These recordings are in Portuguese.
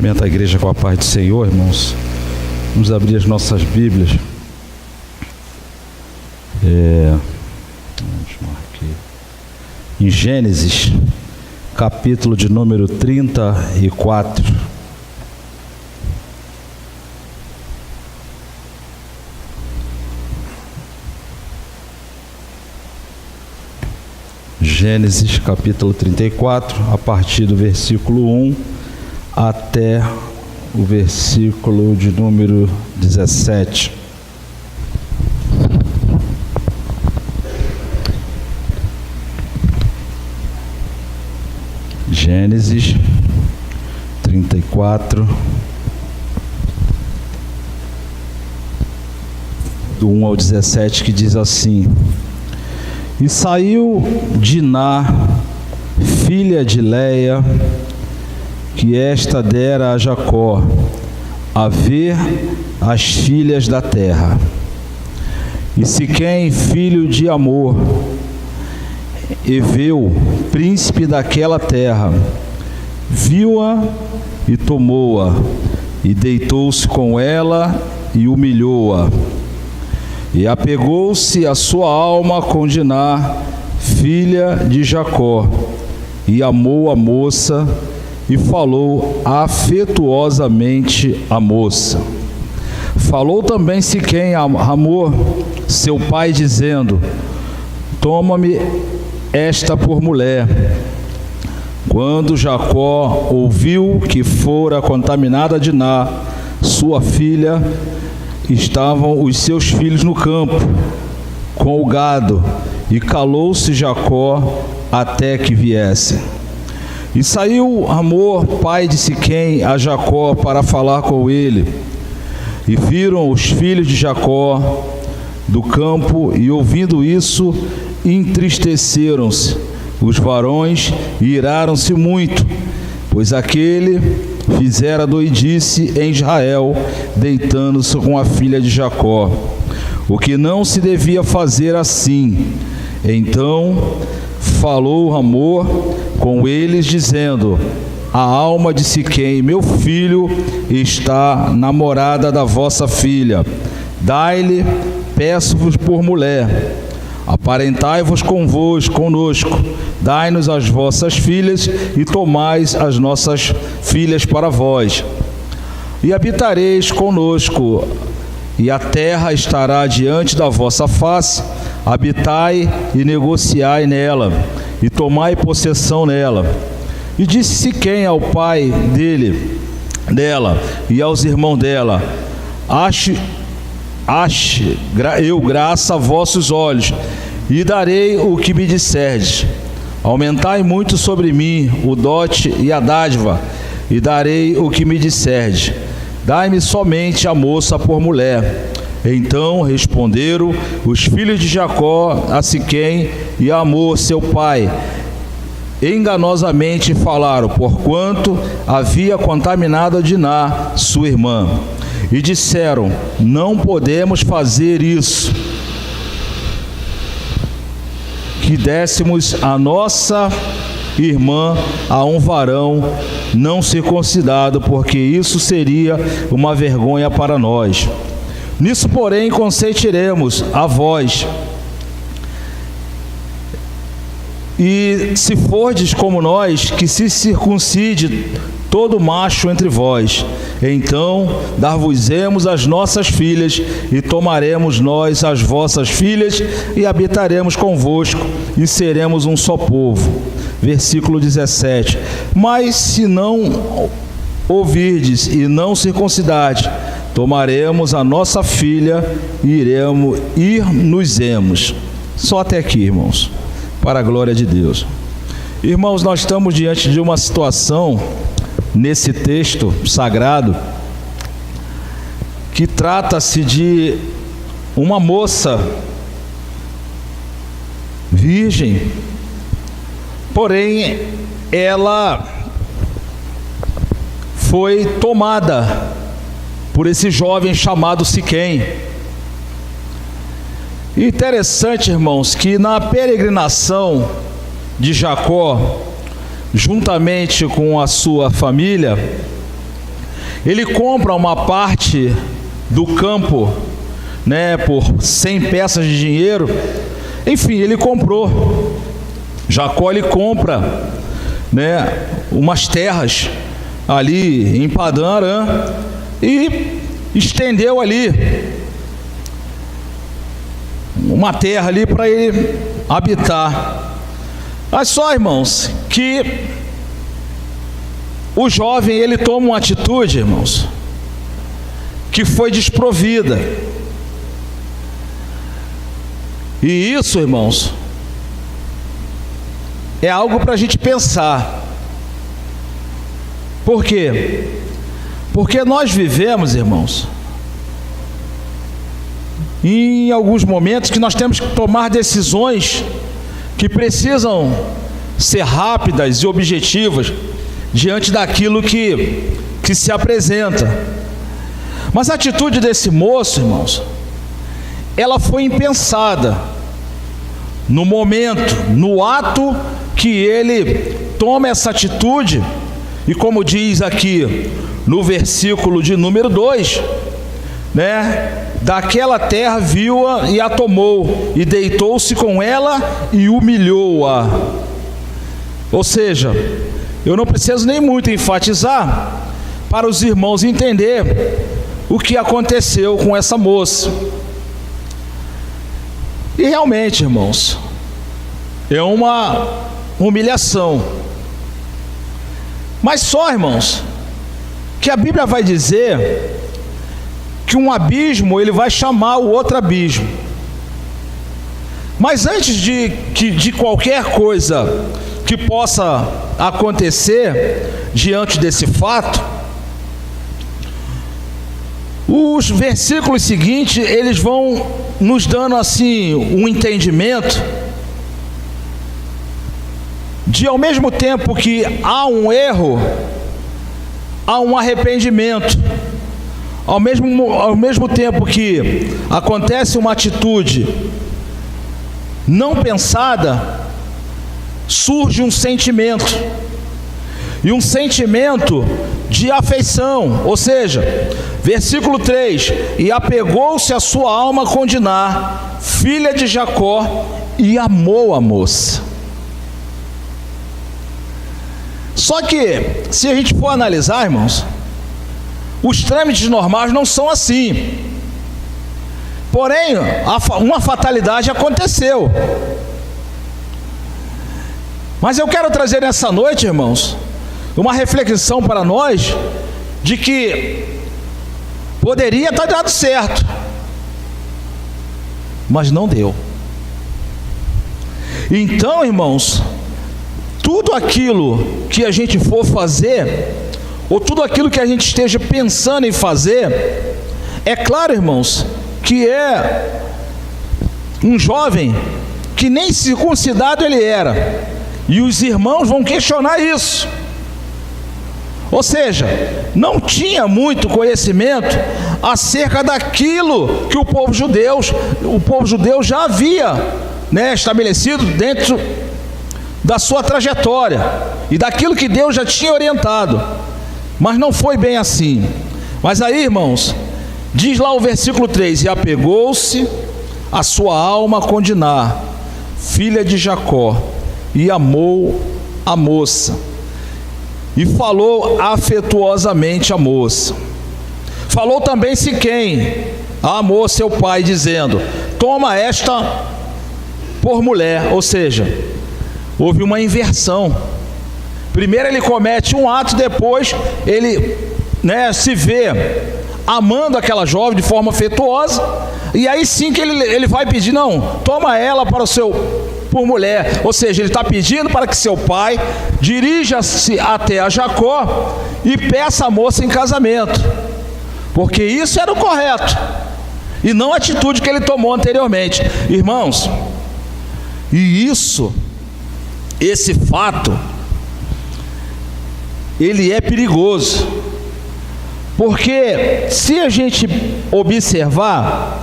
Cumprimento a igreja com a paz do Senhor, irmãos. Vamos abrir as nossas Bíblias. Em Gênesis, capítulo de número 34. Gênesis capítulo 34, a partir do versículo 1 até o versículo de número 17. Gênesis 34, do 1 ao 17, que diz assim: E saiu Diná, filha de Leia, que esta dera a Jacó, a ver as filhas da terra. E Siquém, filho de Amor, Eveu, príncipe daquela terra, viu-a e tomou-a, e deitou-se com ela e humilhou-a. E apegou-se a sua alma com Diná, filha de Jacó, e amou a moça, e falou afetuosamente a moça. Falou também Siquém a Hamor, seu pai, dizendo: Toma-me esta por mulher. Quando Jacó ouviu que fora contaminada Diná, sua filha, estavam os seus filhos no campo, com o gado, e calou-se Jacó até que viesse. E saiu Hamor, pai de Siquém, a Jacó para falar com ele. E viram os filhos de Jacó do campo, e ouvindo isso, entristeceram-se os varões e iraram-se muito, pois aquele fizera doidice em Israel, deitando-se com a filha de Jacó, o que não se devia fazer assim. Então falou Hamor com eles, dizendo: A alma de Siquém, meu filho, está namorada da vossa filha. Dai-lhe, peço-vos por mulher. Aparentai-vos conosco, dai-nos as vossas filhas e tomais as nossas filhas para vós. E habitareis conosco, e a terra estará diante da vossa face. Habitai e negociai nela, e tomai possessão nela. E disse Siquém ao pai dela e aos irmãos dela: Ache eu graça a vossos olhos, e darei o que me disserdes. Aumentai muito sobre mim o dote e a dádiva, e darei o que me disserdes. Dai-me somente a moça por mulher. Então responderam os filhos de Jacó a Siquém e a Hamor, seu pai. Enganosamente falaram, porquanto havia contaminado a Diná, sua irmã. E disseram: Não podemos fazer isso, que dessemos a nossa irmã a um varão não circuncidado, porque isso seria uma vergonha para nós. Nisso, porém, consentiremos a vós. E se fordes como nós, que se circuncide todo macho entre vós, então dar-vos-emos as nossas filhas, e tomaremos nós as vossas filhas, e habitaremos convosco, e seremos um só povo. Versículo 17. Mas se não ouvirdes e não circuncidardes, tomaremos a nossa filha e nos-emos. Só até aqui, irmãos, para a glória de Deus. Irmãos, nós estamos diante de uma situação nesse texto sagrado que trata-se de uma moça virgem, porém ela foi tomada por esse jovem chamado Siquém. Interessante, irmãos, que na peregrinação de Jacó, juntamente com a sua família, ele compra uma parte do campo, né, por 100 peças de dinheiro. Enfim, ele comprou. Jacó, ele compra, né, umas terras ali em Padã Arã e estendeu ali uma terra ali para ele habitar. Mas só, irmãos, que o jovem, ele toma uma atitude, irmãos, que foi desprovida. E isso, irmãos, é algo para a gente pensar. Por quê? Porque nós vivemos, irmãos, em alguns momentos que nós temos que tomar decisões que precisam ser rápidas e objetivas diante daquilo que se apresenta. Mas a atitude desse moço, irmãos, ela foi impensada no momento, no ato que ele toma essa atitude. E como diz aqui no versículo de número 2, né? Daquela terra viu-a e a tomou, e deitou-se com ela e humilhou-a. Ou seja, eu não preciso nem muito enfatizar para os irmãos entender o que aconteceu com essa moça. E realmente, irmãos, é uma humilhação. Mas só, irmãos, que a Bíblia vai dizer que um abismo, ele vai chamar o outro abismo. Mas antes de qualquer coisa que possa acontecer diante desse fato, os versículos seguintes, eles vão nos dando assim um entendimento de, ao mesmo tempo que há um erro, há um arrependimento. Ao mesmo tempo que acontece uma atitude não pensada, surge um sentimento, e um sentimento de afeição. Ou seja, versículo 3: e apegou-se a sua alma com Diná, filha de Jacó, e amou a moça. Só que, se a gente for analisar, irmãos, os trâmites normais não são assim. Porém, uma fatalidade aconteceu. Mas eu quero trazer nessa noite, irmãos, uma reflexão para nós de que poderia estar dado certo, mas não deu. Então, irmãos, tudo aquilo que a gente for fazer, ou tudo aquilo que a gente esteja pensando em fazer, é claro, irmãos, que é um jovem que nem circuncidado ele era, e os irmãos vão questionar isso. Ou seja, não tinha muito conhecimento acerca daquilo que o povo judeu já havia, né, estabelecido dentro da sua trajetória e daquilo que Deus já tinha orientado. Mas não foi bem assim. Mas aí, irmãos, diz lá o versículo 3: e apegou-se a sua alma com Diná, filha de Jacó, e amou a moça, e falou afetuosamente a moça. Falou também Siquém a moça, seu pai, dizendo: toma esta por mulher. Ou seja, houve uma inversão. Primeiro ele comete um ato, depois ele, né, se vê amando aquela jovem de forma afetuosa, e aí sim que ele vai pedir: não, toma ela por mulher. Ou seja, ele está pedindo para que seu pai dirija-se até a Jacó e peça a moça em casamento, porque isso era o correto, e não a atitude que ele tomou anteriormente. Irmãos, e esse fato, ele é perigoso, porque se a gente observar,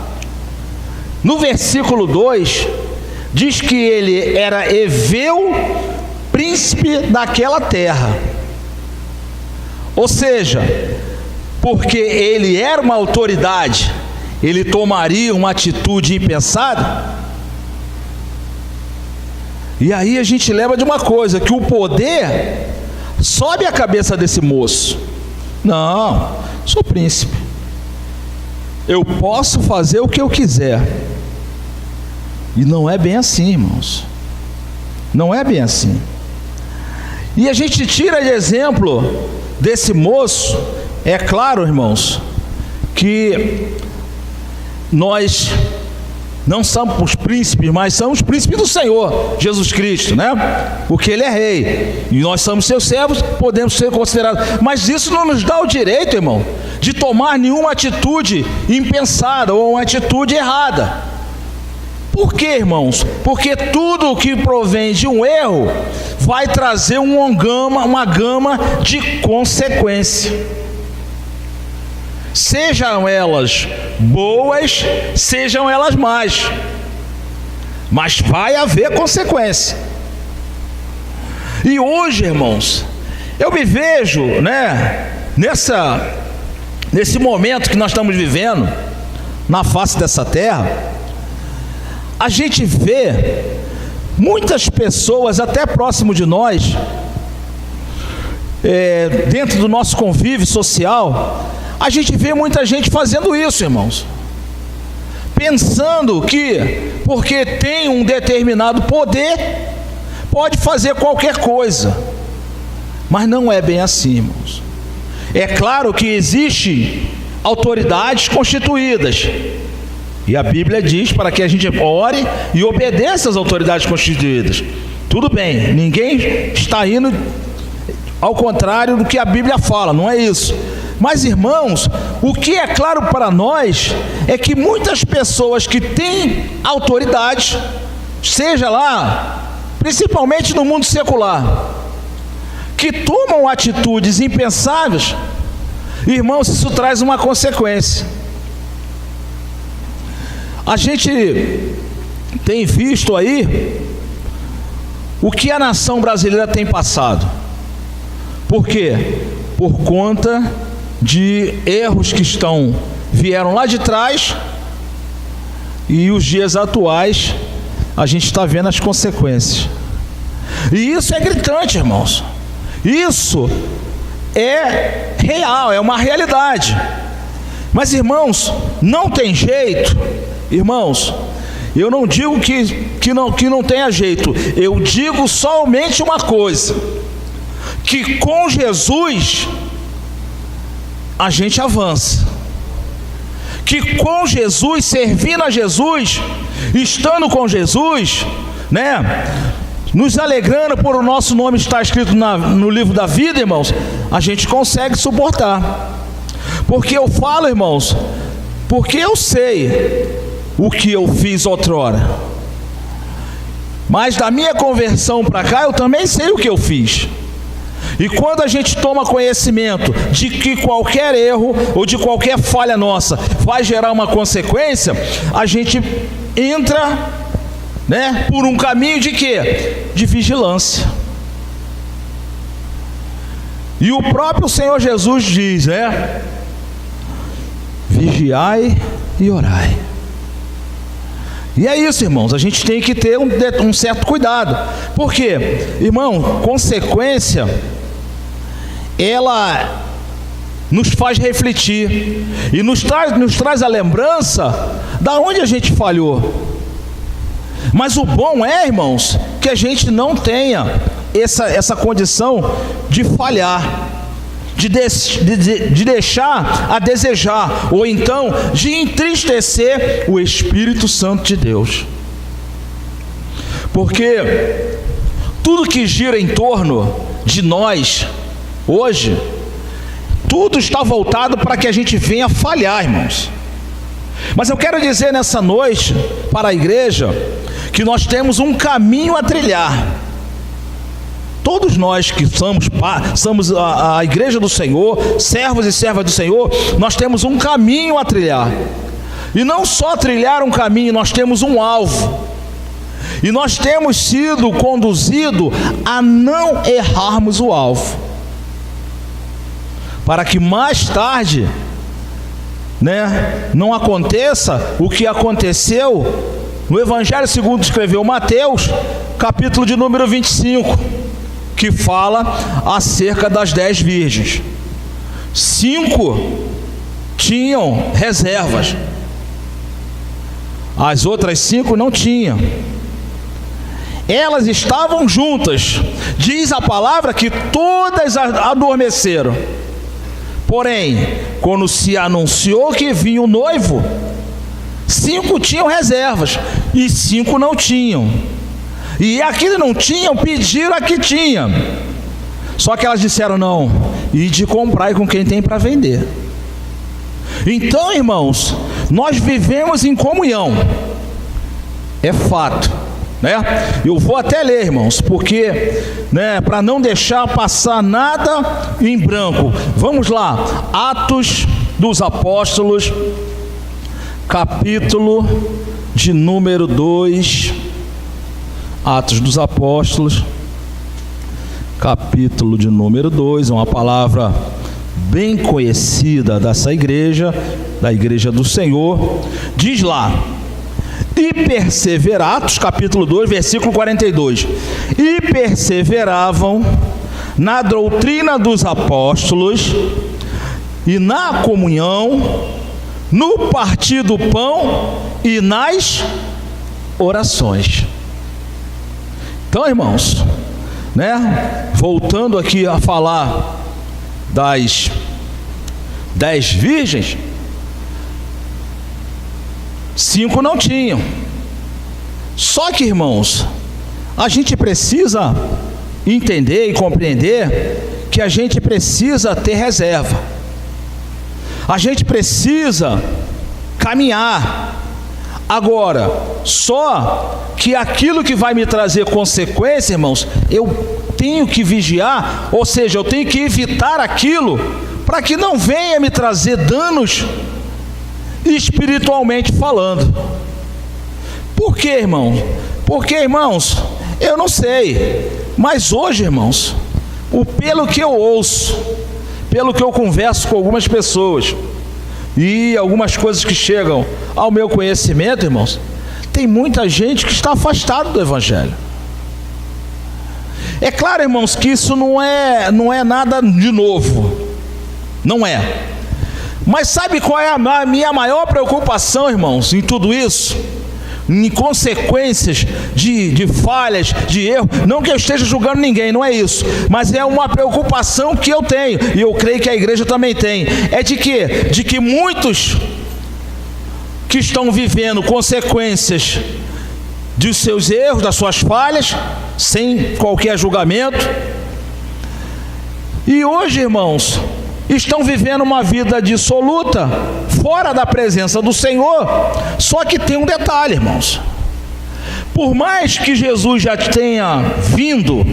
no versículo 2, diz que ele era heveu, príncipe daquela terra. Ou seja, porque ele era uma autoridade, ele tomaria uma atitude impensada? E aí a gente lembra de uma coisa, que o poder sobe a cabeça desse moço. Não, sou príncipe, eu posso fazer o que eu quiser. E não é bem assim, irmãos. Não é bem assim. E a gente tira de exemplo desse moço. É claro, irmãos, que nós não somos príncipes, mas somos príncipes do Senhor Jesus Cristo, né? Porque Ele é rei, e nós somos seus servos, podemos ser considerados. Mas isso não nos dá o direito, irmão, de tomar nenhuma atitude impensada ou uma atitude errada. Por quê, irmãos? Porque tudo que provém de um erro vai trazer uma gama de consequência. Sejam elas boas, sejam elas más, mas vai haver consequência. E hoje, irmãos, eu me vejo, nesse momento que nós estamos vivendo na face dessa terra, a gente vê muitas pessoas, até próximo de nós, dentro do nosso convívio social, a gente vê muita gente fazendo isso, irmãos, pensando que porque tem um determinado poder, pode fazer qualquer coisa. Mas não é bem assim, irmãos. É claro que existem autoridades constituídas, e a Bíblia diz para que a gente ore e obedeça às autoridades constituídas. Tudo bem, ninguém está indo ao contrário do que a Bíblia fala, não é isso. Mas, irmãos, o que é claro para nós é que muitas pessoas que têm autoridade, seja lá, principalmente no mundo secular, que tomam atitudes impensáveis, irmãos, isso traz uma consequência. A gente tem visto aí o que a nação brasileira tem passado. Por quê? Por conta de erros que vieram lá de trás, e os dias atuais a gente está vendo as consequências. E isso é gritante, irmãos. Isso é real, é uma realidade. Mas, irmãos, não tem jeito. Irmãos, eu não digo que não tenha jeito. Eu digo somente uma coisa: que com Jesus a gente avança. Que com Jesus, servindo a Jesus, estando com Jesus, nos alegrando por o nosso nome estar escrito no livro da vida, irmãos, a gente consegue suportar. Porque eu falo, irmãos, porque eu sei o que eu fiz outrora, mas da minha conversão para cá eu também sei o que eu fiz. E quando a gente toma conhecimento de que qualquer erro ou de qualquer falha nossa vai gerar uma consequência, a gente entra, por um caminho de quê? De vigilância. E o próprio Senhor Jesus diz, vigiai e orai. E é isso, irmãos, a gente tem que ter um certo cuidado. Por quê? Irmão, consequência, ela nos faz refletir e nos traz a lembrança da onde a gente falhou. Mas o bom é, irmãos, que a gente não tenha essa condição de falhar, de deixar a desejar, ou então de entristecer o Espírito Santo de Deus. Porque tudo que gira em torno de nós hoje, tudo está voltado para que a gente venha falhar, irmãos. Mas eu quero dizer nessa noite para a igreja que nós temos um caminho a trilhar. Todos nós que somos a igreja do Senhor, servos e servas do Senhor, nós temos um caminho a trilhar. E não só trilhar um caminho, nós temos um alvo. E nós temos sido conduzidos a não errarmos o alvo. para que mais tarde, não aconteça o que aconteceu no Evangelho segundo escreveu Mateus, capítulo de número 25, que fala acerca das 10 virgens. 5 tinham reservas, as outras 5 não tinham. Elas estavam juntas, diz a palavra que todas adormeceram. Porém, quando se anunciou que vinha o noivo, 5 tinham reservas e 5 não tinham. E aqueles não tinham, pediram a que tinha. Só que elas disseram: não, e de comprar com quem tem para vender. Então, irmãos, nós vivemos em comunhão, é fato, Eu vou até ler, irmãos, porque, para não deixar passar nada em branco. Vamos lá, Atos dos Apóstolos, capítulo de número 2, Atos dos Apóstolos, capítulo de número 2, uma palavra bem conhecida dessa igreja, da igreja do Senhor. Diz lá: e perseverados, capítulo 2, versículo 42, e perseveravam na doutrina dos apóstolos e na comunhão, no partir do pão e nas orações. Então, irmãos, voltando aqui a falar das 10 virgens, 5 não tinham. Só que, irmãos, a gente precisa entender e compreender que a gente precisa ter reserva. A gente precisa caminhar. Agora, só que aquilo que vai me trazer consequência, irmãos, eu tenho que vigiar, ou seja, eu tenho que evitar aquilo para que não venha me trazer danos espiritualmente falando. Por quê, irmão? Porque, irmãos, eu não sei, mas hoje, irmãos, pelo que eu ouço, pelo que eu converso com algumas pessoas e algumas coisas que chegam ao meu conhecimento, irmãos, tem muita gente que está afastada do Evangelho. É claro, irmãos, que isso não é nada de novo, não é. Mas sabe qual é a minha maior preocupação, irmãos, em tudo isso? Em consequências de falhas, de erro. Não que eu esteja julgando ninguém, não é isso, mas é uma preocupação que eu tenho, e eu creio que a igreja também tem. É de que muitos que estão vivendo consequências de seus erros, das suas falhas, sem qualquer julgamento, e hoje, irmãos, estão vivendo uma vida dissoluta, fora da presença do Senhor. Só que tem um detalhe, irmãos: por mais que Jesus já tenha vindo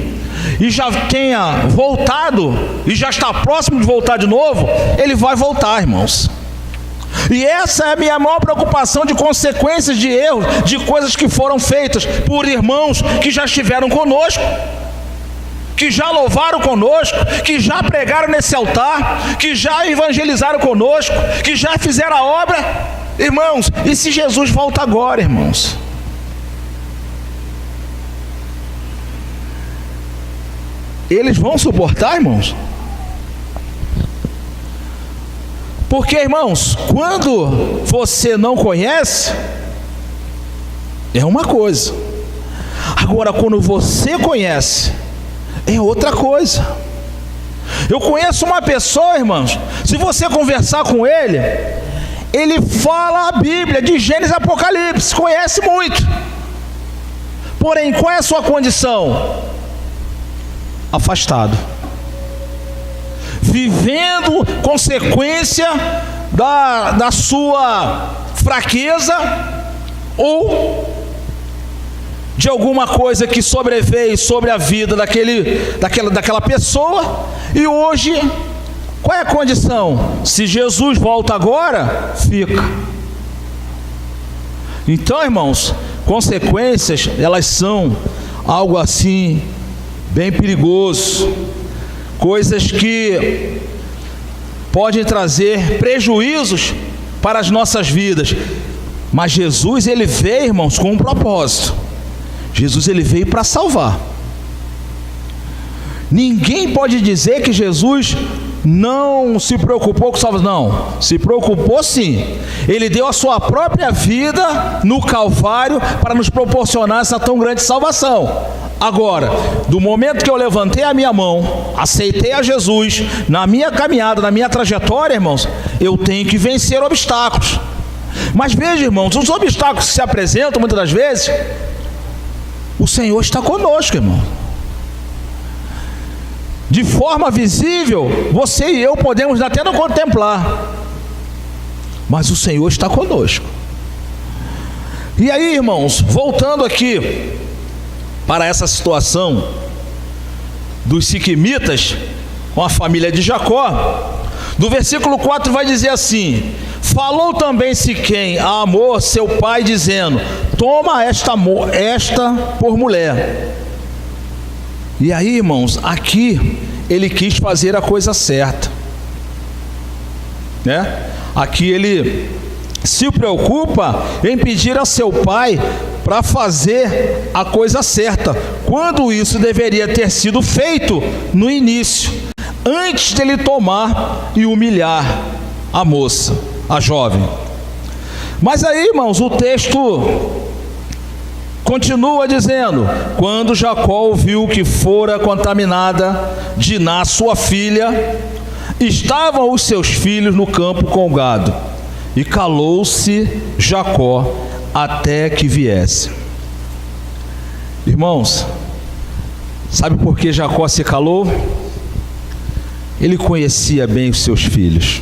e já tenha voltado e já está próximo de voltar de novo, Ele vai voltar, irmãos. E essa é a minha maior preocupação, de consequências de erros, de coisas que foram feitas por irmãos que já estiveram conosco, que já louvaram conosco, que já pregaram nesse altar, que já evangelizaram conosco, que já fizeram a obra. Irmãos, e se Jesus volta agora, irmãos? Eles vão suportar, irmãos? Porque, irmãos, quando você não conhece, é uma coisa. Agora, quando você conhece, é outra coisa. Eu conheço uma pessoa, irmãos, se você conversar com ele, ele fala a Bíblia de Gênesis a Apocalipse, conhece muito. Porém, qual é a sua condição? Afastado, vivendo consequência da sua fraqueza ou de alguma coisa que sobreveio sobre a vida daquela pessoa. E hoje, qual é a condição? Se Jesus volta agora, fica. Então, irmãos, consequências, elas são algo assim bem perigoso, coisas que podem trazer prejuízos para as nossas vidas. Mas Jesus, ele veio, irmãos, com um propósito. Jesus, ele veio para salvar. Ninguém pode dizer que Jesus não se preocupou com salvação. Não, se preocupou sim. Ele deu a sua própria vida no Calvário para nos proporcionar essa tão grande salvação. Agora, do momento que eu levantei a minha mão, aceitei a Jesus, na minha caminhada, na minha trajetória, irmãos, eu tenho que vencer obstáculos. Mas veja, irmãos, os obstáculos que se apresentam muitas das vezes, o Senhor está conosco, irmão. De forma visível, você e eu podemos até não contemplar, mas o Senhor está conosco. E aí, irmãos, voltando aqui para essa situação dos siquemitas com a família de Jacó, do versículo 4 vai dizer assim: falou também Siquém a Hamor, seu pai, dizendo: toma esta por mulher. E aí, irmãos, aqui ele quis fazer a coisa certa, né? Aqui ele se preocupa em pedir a seu pai para fazer a coisa certa, quando isso deveria ter sido feito no início, antes dele tomar e humilhar a moça, a jovem. Mas aí, irmãos, o texto continua dizendo: quando Jacó ouviu que fora contaminada Diná, sua filha, estavam os seus filhos no campo com o gado, e calou-se Jacó até que viesse. Irmãos, sabe por que Jacó se calou? Ele conhecia bem os seus filhos.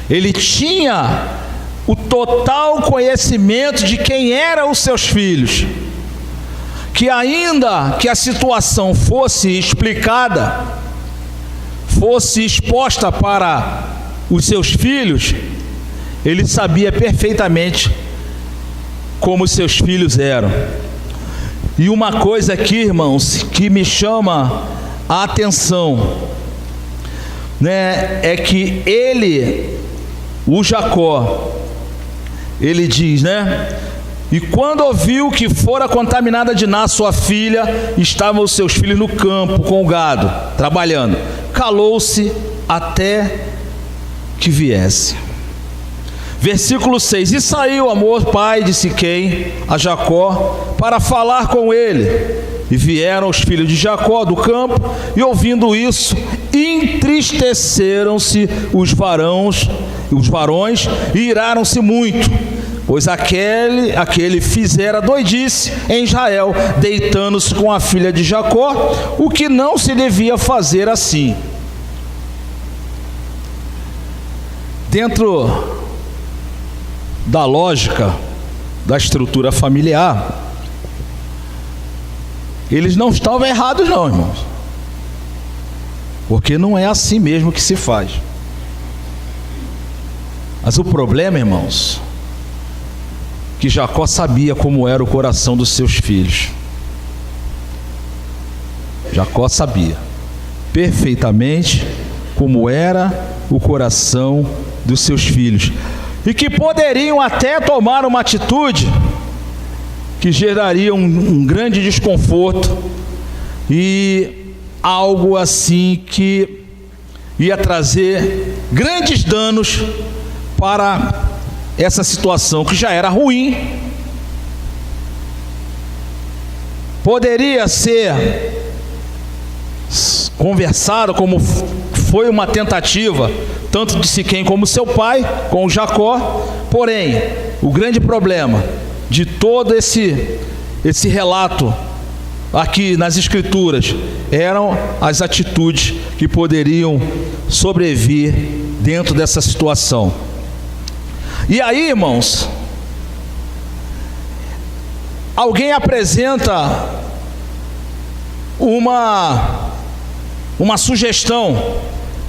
Ele tinha o total conhecimento de quem eram os seus filhos, que ainda que a situação fosse explicada, fosse exposta para os seus filhos, ele sabia perfeitamente como os seus filhos eram. E uma coisa aqui, irmãos, que me chama a atenção, né, é que o Jacó, ele diz, né? E quando ouviu que fora contaminada Diná, sua filha, estavam os seus filhos no campo com o gado, trabalhando. Calou-se até que viesse. Versículo 6: e saiu Hamor, pai de Siquém, a Jacó, para falar com ele. E vieram os filhos de Jacó do campo, e ouvindo isso, entristeceram-se os varões, e iraram-se muito, pois aquele fizera doidice em Israel, deitando-se com a filha de Jacó, o que não se devia fazer assim. Dentro da lógica da estrutura familiar, eles não estavam errados não, irmãos, porque não é assim mesmo que se faz. Mas o problema, irmãos, que Jacó sabia como era o coração dos seus filhos. Jacó sabia perfeitamente como era o coração dos seus filhos, e que poderiam até tomar uma atitude que geraria um grande desconforto e algo assim que ia trazer grandes danos para essa situação que já era ruim. Poderia ser conversado, como foi uma tentativa tanto de Siquém como seu pai com Jacó. Porém, o grande problema de todo esse relato aqui nas escrituras eram as atitudes que poderiam sobrevir dentro dessa situação. E aí, irmãos, alguém apresenta uma sugestão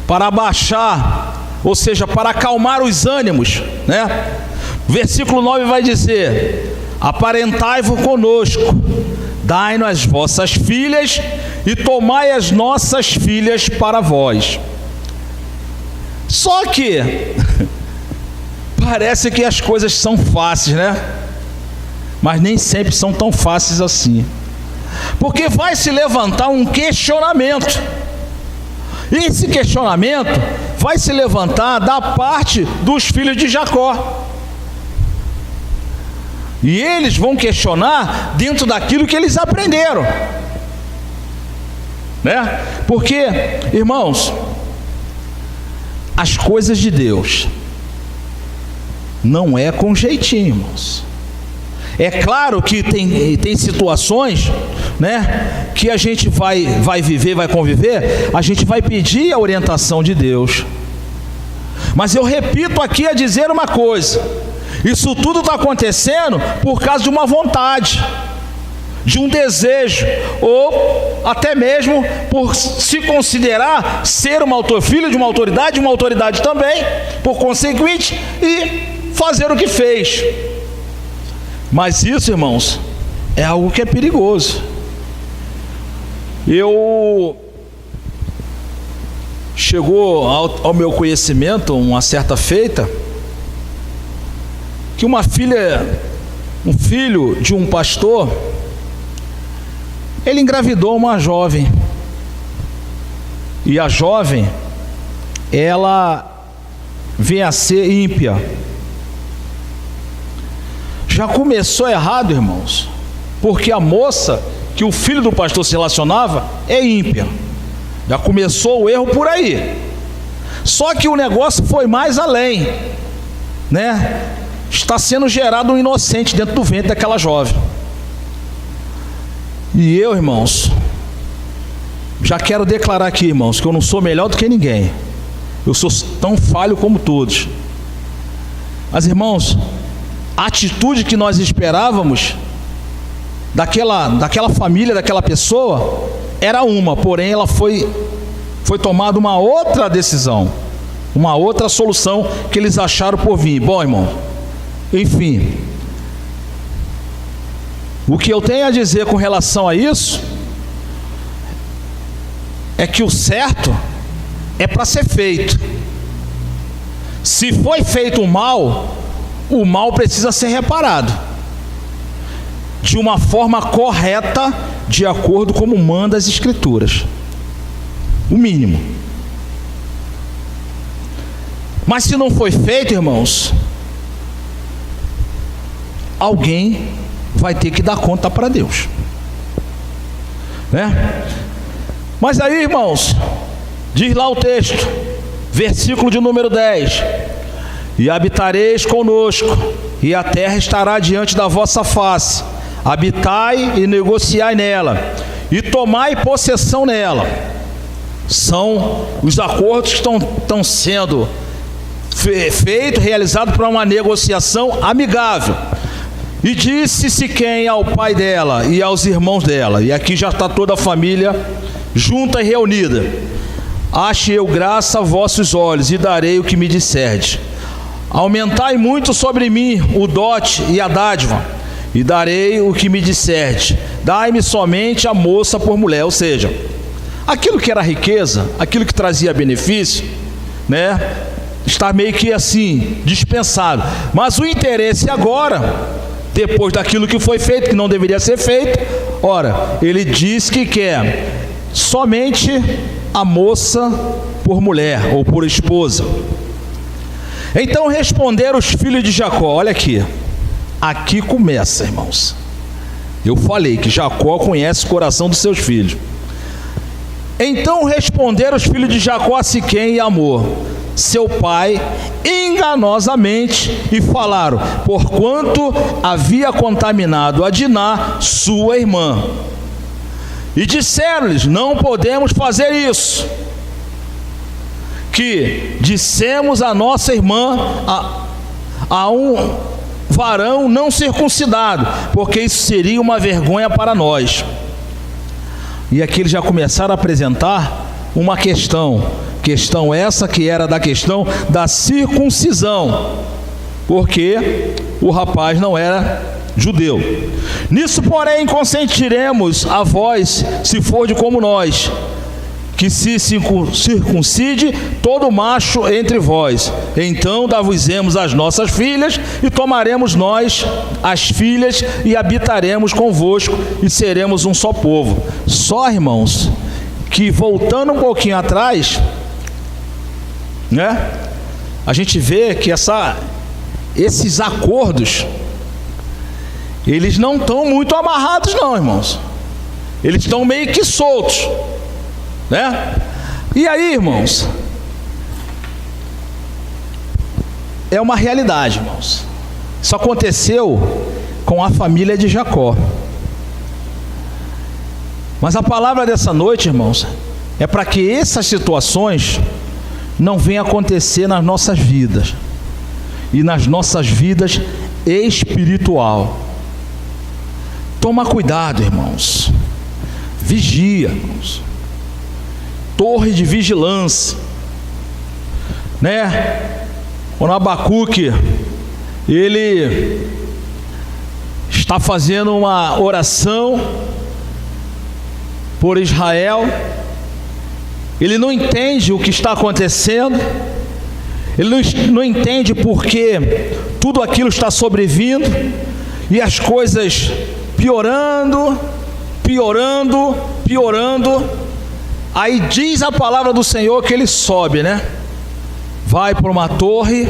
para abaixar, ou seja, para acalmar os ânimos, né? Versículo 9 vai dizer: aparentai-vos conosco, dai-nos as vossas filhas e tomai as nossas filhas para vós. Só que parece que as coisas são fáceis, né? Mas nem sempre são tão fáceis assim. Porque vai se levantar um questionamento. E esse questionamento vai se levantar da parte dos filhos de Jacó. E eles vão questionar dentro daquilo que eles aprenderam, né? Porque, irmãos, as coisas de Deus não é com jeitinho, irmãos. É claro que tem situações, né, que a gente vai viver, vai conviver, a gente vai pedir a orientação de Deus. Mas eu repito aqui a dizer uma coisa: isso tudo está acontecendo por causa de uma vontade, de um desejo, ou até mesmo por se considerar ser filho de uma autoridade também, por conseguinte, e fazer o que fez. Mas isso, irmãos, é algo que é perigoso. Chegou ao meu conhecimento uma certa feita que um filho de um pastor, ele engravidou uma jovem, e a jovem, ela vem a ser ímpia. Já começou errado, irmãos, porque a moça que o filho do pastor se relacionava é ímpia. Já começou o erro por aí. Só que o negócio foi mais além, né? Está sendo gerado um inocente dentro do ventre daquela jovem. E eu, irmãos, já quero declarar aqui, irmãos, que eu não sou melhor do que ninguém. Eu sou tão falho como todos. Mas, irmãos, a atitude que nós esperávamos daquela família, daquela pessoa, era uma, porém ela foi tomada uma outra decisão, uma outra solução que eles acharam por vir. Bom, irmão, enfim, o que eu tenho a dizer com relação a isso é que o certo é para ser feito. Se foi feito o mal precisa ser reparado de uma forma correta, de acordo com como manda as Escrituras, o mínimo. Mas se não foi feito, irmãos, alguém vai ter que dar conta para Deus, né? Mas aí, irmãos, diz lá o texto, versículo de número 10: e habitareis conosco, e a terra estará diante da vossa face. Habitai e negociai nela, e tomai possessão nela. São os acordos que estão sendo feitos, realizados para uma negociação amigável. E disse Siquém ao pai dela e aos irmãos dela, e aqui já está toda a família junta e reunida: ache eu graça a vossos olhos, e darei o que me disserdes. Aumentai muito sobre mim o dote e a dádiva, e darei o que me disserdes. Dai-me somente a moça por mulher. Ou seja, aquilo que era riqueza, aquilo que trazia benefício, né, está meio que assim, dispensado. Mas o interesse agora, depois daquilo que foi feito, que não deveria ser feito, ora, ele diz que quer somente a moça por mulher, ou por esposa. Então responderam os filhos de Jacó. Olha aqui começa, irmãos. Eu falei que Jacó conhece o coração dos seus filhos. Então responderam os filhos de Jacó a Siquém e Amor, seu pai, enganosamente, e falaram, porquanto havia contaminado a Diná, sua irmã. E disseram-lhes, não podemos fazer isso, que dissemos a nossa irmã a um varão não circuncidado, porque isso seria uma vergonha para nós. E aqui eles já começaram a apresentar uma questão essa que era da questão da circuncisão, porque o rapaz não era judeu. Nisso, porém, consentiremos a vós, se for de como nós, que se circuncide todo macho entre vós. Então dar-vos-emos as nossas filhas, e tomaremos nós as filhas, e habitaremos convosco, e seremos um só povo. Só, irmãos, que voltando um pouquinho atrás, né, a gente vê que esses acordos, eles não estão muito amarrados não, irmãos. Eles estão meio que soltos, né? E aí, irmãos, é uma realidade, irmãos. Isso aconteceu com a família de Jacó. Mas a palavra dessa noite, irmãos, é para que essas situações não venham acontecer nas nossas vidas e nas nossas vidas espiritual. Toma cuidado, irmãos. Vigia, irmãos. Torre de vigilância, né? O Abacuque, ele está fazendo uma oração por Israel. Ele não entende o que está acontecendo, ele não entende porque tudo aquilo está sobrevindo e as coisas piorando. Aí diz a palavra do Senhor que ele sobe, né? Vai para uma torre,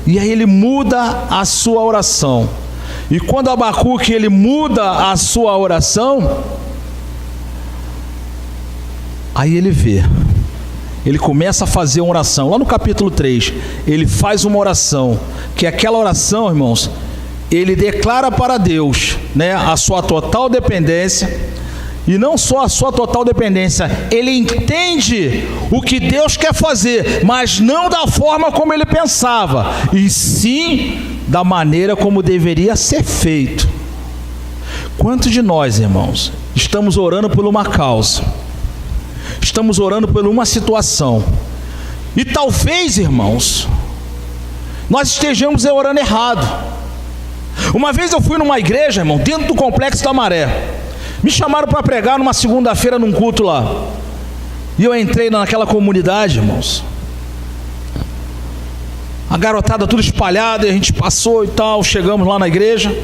e aí ele muda a sua oração. E quando Abacuque ele muda a sua oração, aí ele vê, ele começa a fazer uma oração. Lá no capítulo 3, ele faz uma oração, que aquela oração, irmãos, ele declara para Deus, né, a sua total dependência. E não só a sua total dependência, ele entende o que Deus quer fazer, mas não da forma como ele pensava, e sim da maneira como deveria ser feito. Quantos de nós, irmãos, estamos orando por uma causa, estamos orando por uma situação, e talvez, irmãos, nós estejamos orando errado. Uma vez eu fui numa igreja, irmão, dentro do Complexo da Maré. Me chamaram para pregar numa segunda-feira num culto lá. E eu entrei naquela comunidade, irmãos. A garotada tudo espalhada, e a gente passou e tal, chegamos lá na igreja.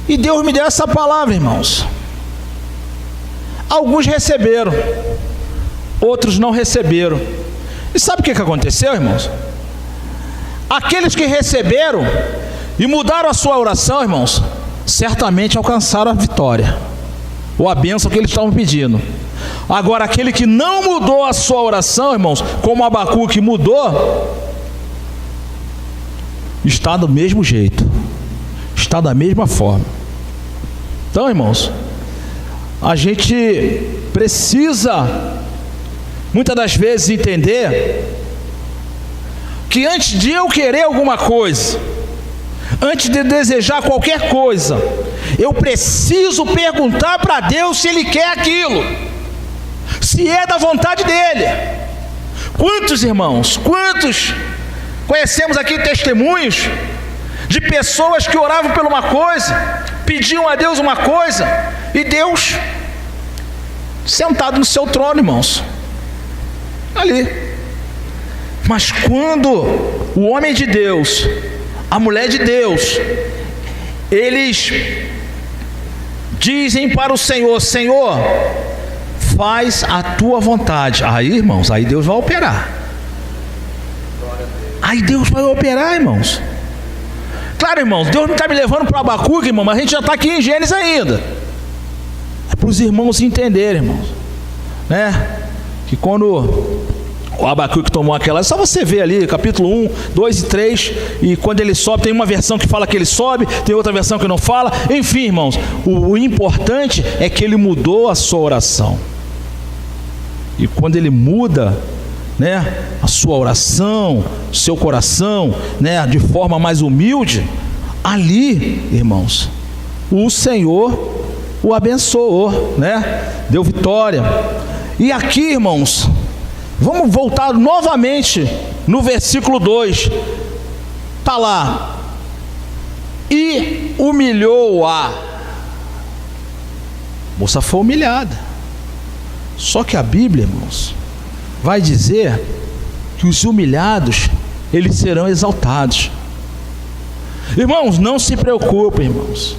E Deus me deu essa palavra, irmãos. Alguns receberam, outros não receberam. E sabe o que aconteceu, irmãos? Aqueles que receberam e mudaram a sua oração, irmãos, certamente alcançaram a vitória, ou a bênção que eles estavam pedindo. Agora, aquele que não mudou a sua oração, irmãos, como Abacuque mudou, está do mesmo jeito, está da mesma forma. Então, irmãos, a gente precisa, muitas das vezes, entender que antes de eu querer alguma coisa, antes de desejar qualquer coisa, eu preciso perguntar para Deus se Ele quer aquilo, se é da vontade dEle. Quantos, irmãos, quantos conhecemos aqui testemunhos de pessoas que oravam por uma coisa, pediam a Deus uma coisa, e Deus sentado no seu trono, irmãos, ali. Mas quando o homem de Deus, a mulher de Deus, eles dizem para o Senhor: Senhor, faz a tua vontade. Aí, irmãos, aí Deus vai operar. Aí Deus vai operar, irmãos. Claro, irmãos, Deus não está me levando para Abacuque, irmão, mas a gente já está aqui em Gênesis ainda. É para os irmãos entenderem, irmãos, né? Que quando o Abacuque tomou aquela, só você ver ali, capítulo 1, 2 e 3, e quando ele sobe, tem uma versão que fala que ele sobe, tem outra versão que não fala, enfim, irmãos, o importante é que ele mudou a sua oração. E quando ele muda, né, a sua oração, seu coração, né, de forma mais humilde, ali, irmãos, o Senhor o abençoou, né, deu vitória. E aqui, irmãos, vamos voltar novamente no versículo 2, está lá: e humilhou-a. A moça foi humilhada. Só que a Bíblia, irmãos, vai dizer que os humilhados, eles serão exaltados. Irmãos, não se preocupem, irmãos.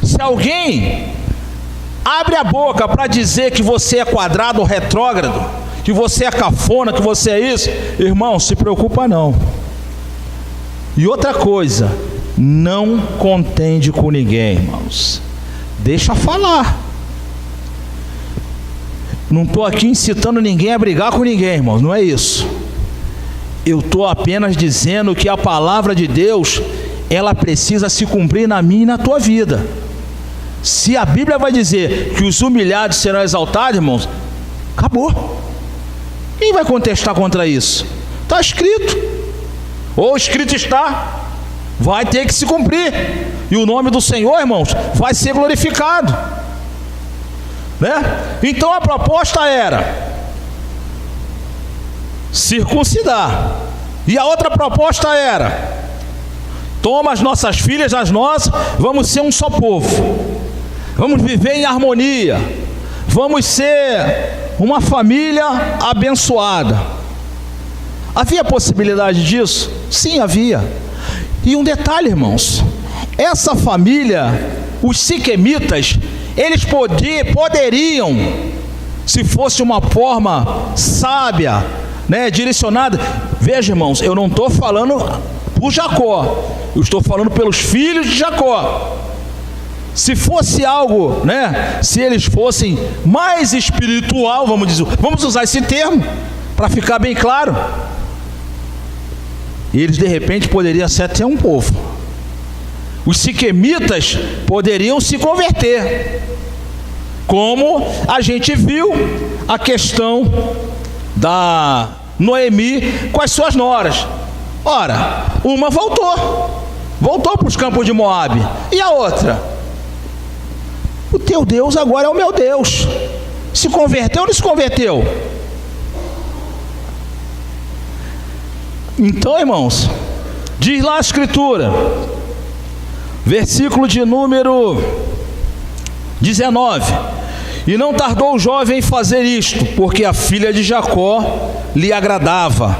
Se alguém abre a boca para dizer que você é quadrado ou retrógrado, que você é cafona, que você é isso, irmão, se preocupa não. E outra coisa, não contende com ninguém, irmãos. Deixa falar. Não estou aqui incitando ninguém a brigar com ninguém, irmãos, não é isso. Eu estou apenas dizendo que a palavra de Deus, ela precisa se cumprir na minha e na tua vida. Se a Bíblia vai dizer que os humilhados serão exaltados, irmãos, acabou. Quem vai contestar contra isso? Está escrito. Ou escrito está, vai ter que se cumprir. E o nome do Senhor, irmãos, vai ser glorificado, né? Então a proposta era circuncidar. E a outra proposta era: toma as nossas filhas, as nossas, vamos ser um só povo. Vamos viver em harmonia. Vamos ser uma família abençoada. Havia possibilidade disso? Sim, havia. E um detalhe, irmãos, essa família, os siquemitas, eles poderiam, se fosse uma forma sábia, né, direcionada. Veja, irmãos, eu não estou falando por Jacó, eu estou falando pelos filhos de Jacó. Se fosse algo, né, se eles fossem mais espiritual, vamos usar esse termo para ficar bem claro, eles de repente poderiam ser até um povo. Os siquemitas poderiam se converter, como a gente viu a questão da Noemi com as suas noras. Ora, uma voltou para os campos de Moabe, e a outra: o teu Deus agora é o meu Deus. Se converteu ou não se converteu? Então, irmãos, diz lá a Escritura, versículo de número 19: e não tardou o jovem em fazer isto, porque a filha de Jacó lhe agradava,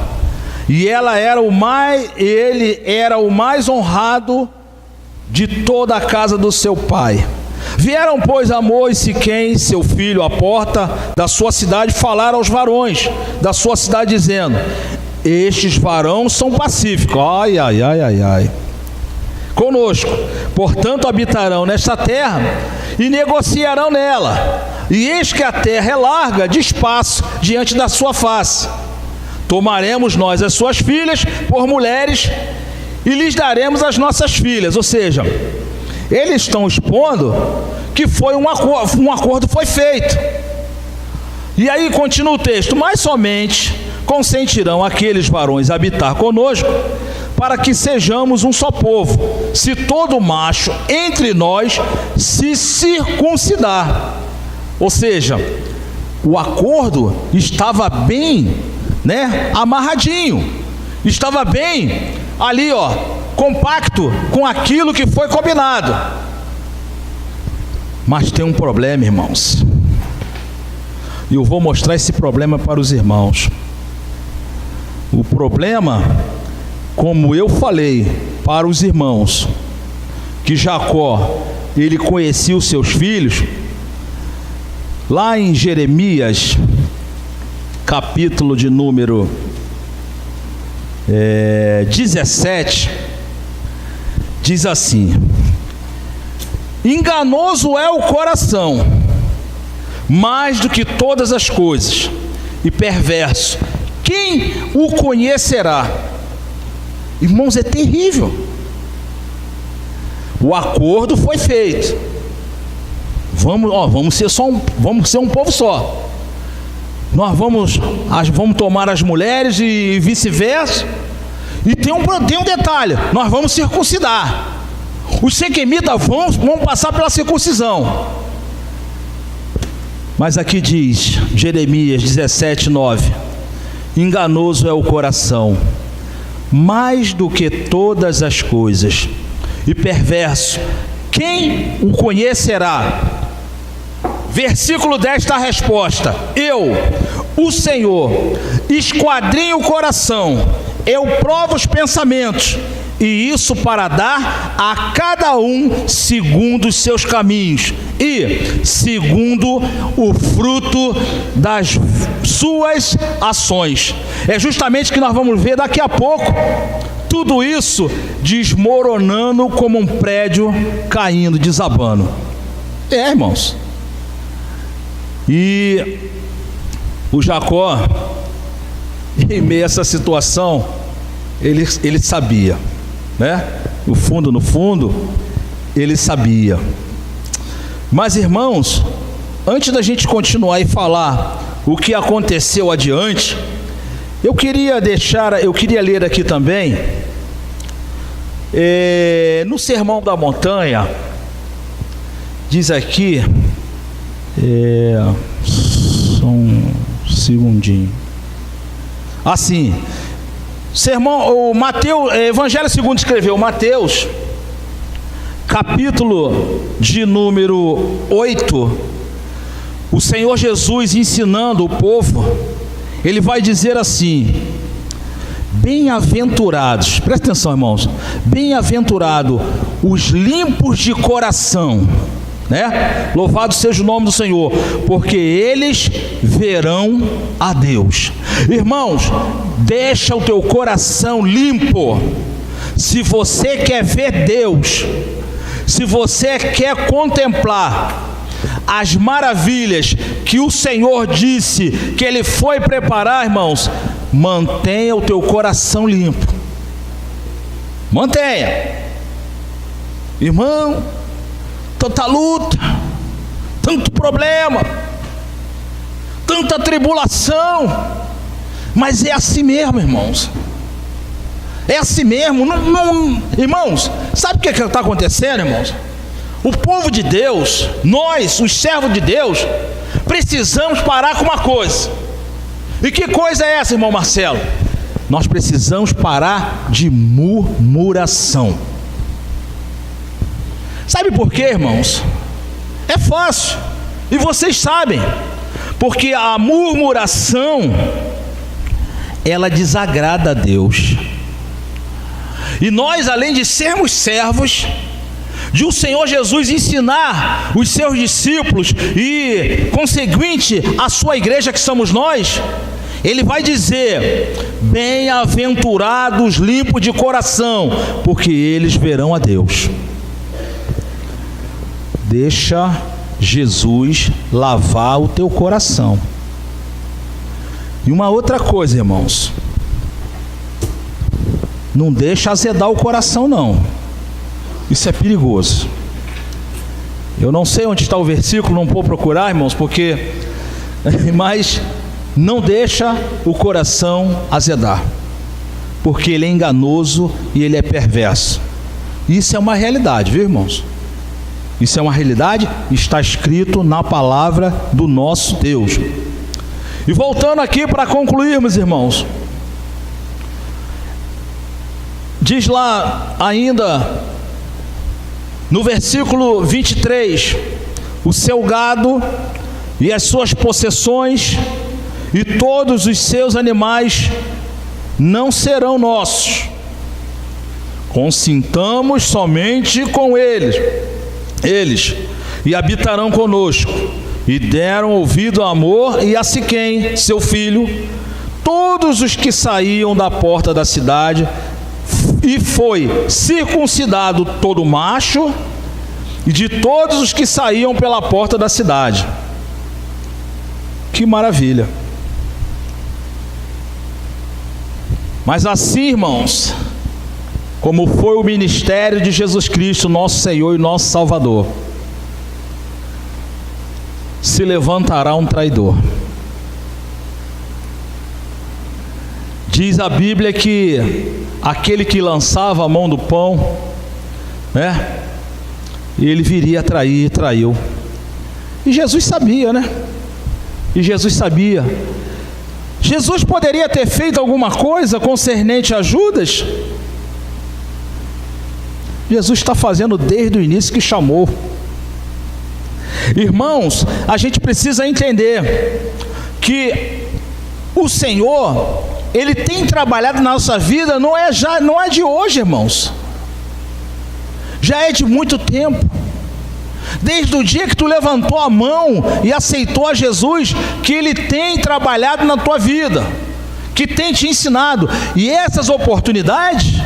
e ele era o mais honrado de toda a casa do seu pai. Vieram, pois, Amor e Siquém, seu filho, à porta da sua cidade, falar aos varões da sua cidade, dizendo: estes varões são pacíficos, conosco, portanto habitarão nesta terra e negociarão nela. E eis que a terra é larga de espaço diante da sua face. Tomaremos nós as suas filhas por mulheres e lhes daremos as nossas filhas. Ou seja, eles estão expondo que foi um acordo foi feito. E aí continua o texto: mas somente consentirão aqueles varões habitar conosco, para que sejamos um só povo, se todo macho entre nós se circuncidar. Ou seja, o acordo estava bem, né, amarradinho, estava bem ali, compacto com aquilo que foi combinado. Mas tem um problema, irmãos, e eu vou mostrar esse problema para os irmãos. O problema, como eu falei para os irmãos, que Jacó, ele conhecia os seus filhos, lá em Jeremias, capítulo de número 17, diz assim: enganoso é o coração, mais do que todas as coisas, e perverso, quem o conhecerá? Irmãos, é terrível. O acordo foi feito. Vamos ser um povo só. Nós vamos tomar as mulheres e vice-versa. E tem um detalhe: nós vamos circuncidar. Os siquemitas vão passar pela circuncisão. Mas aqui diz, Jeremias 17:9: enganoso é o coração, mais do que todas as coisas, e perverso, quem o conhecerá? Versículo 10 está a resposta: eu, o Senhor esquadrinha o coração, eu provo os pensamentos, e isso para dar a cada um segundo os seus caminhos e segundo o fruto das suas ações. É justamente o que nós vamos ver daqui a pouco. Tudo isso desmoronando como um prédio caindo, desabando. Irmãos. E o Jacó, em meio a essa situação, ele sabia, né? No fundo, ele sabia. Mas, irmãos, antes da gente continuar e falar o que aconteceu adiante, eu queria ler aqui também, no Sermão da Montanha, diz aqui, só um segundinho, assim, sermão, o Mateus, Evangelho segundo escreveu Mateus, capítulo de número 8, o Senhor Jesus ensinando o povo, ele vai dizer assim: bem-aventurados, presta atenção, irmãos, bem-aventurado os limpos de coração, né? Louvado seja o nome do Senhor, porque eles verão a Deus. Irmãos, deixa o teu coração limpo. Se você quer ver Deus, se você quer contemplar as maravilhas que o Senhor disse que Ele foi preparar, irmãos, mantenha o teu coração limpo. Mantenha. Irmão, tanta luta, tanto problema, tanta tribulação, mas é assim mesmo, irmãos. É assim mesmo. Irmãos, sabe o que está acontecendo, irmãos? O povo de Deus, nós, os servos de Deus, precisamos parar com uma coisa. E que coisa é essa, irmão Marcelo? Nós precisamos parar de murmuração. Sabe por quê, irmãos? É fácil, e vocês sabem, porque a murmuração, ela desagrada a Deus. E nós, além de sermos servos de o Senhor Jesus ensinar os seus discípulos e, conseguinte, a sua igreja que somos nós, ele vai dizer: bem-aventurados limpos de coração, porque eles verão a Deus. Deixa Jesus lavar o teu coração. E uma outra coisa, irmãos, não deixa azedar o coração, não. Isso é perigoso. Eu não sei onde está o versículo, não vou procurar, irmãos, porque... mas não deixa o coração azedar, porque ele é enganoso e ele é perverso. Isso é uma realidade, viu, irmãos? Isso é uma realidade, está escrito na palavra do nosso Deus. E voltando aqui para concluirmos, irmãos, diz lá ainda no versículo 23: o seu gado e as suas possessões e todos os seus animais não serão nossos, consintamos somente com eles, e habitarão conosco. E deram ouvido a Amor e a Siquém, seu filho, todos os que saíam da porta da cidade, e foi circuncidado todo macho, e de todos os que saíam pela porta da cidade. Que maravilha! Mas assim, irmãos, como foi o ministério de Jesus Cristo, nosso Senhor e nosso Salvador, se levantará um traidor. Diz a Bíblia que aquele que lançava a mão do pão, né, ele viria a trair, e traiu. E Jesus sabia, né? E Jesus sabia. Jesus poderia ter feito alguma coisa concernente a Judas? Jesus está fazendo desde o início que chamou. Irmãos, a gente precisa entender que O Senhor, Ele tem trabalhado na nossa vida, não é de hoje, irmãos. Já é de muito tempo. Desde o dia que tu levantou a mão e aceitou a Jesus, que Ele tem trabalhado na tua vida, que tem te ensinado. E essas oportunidades,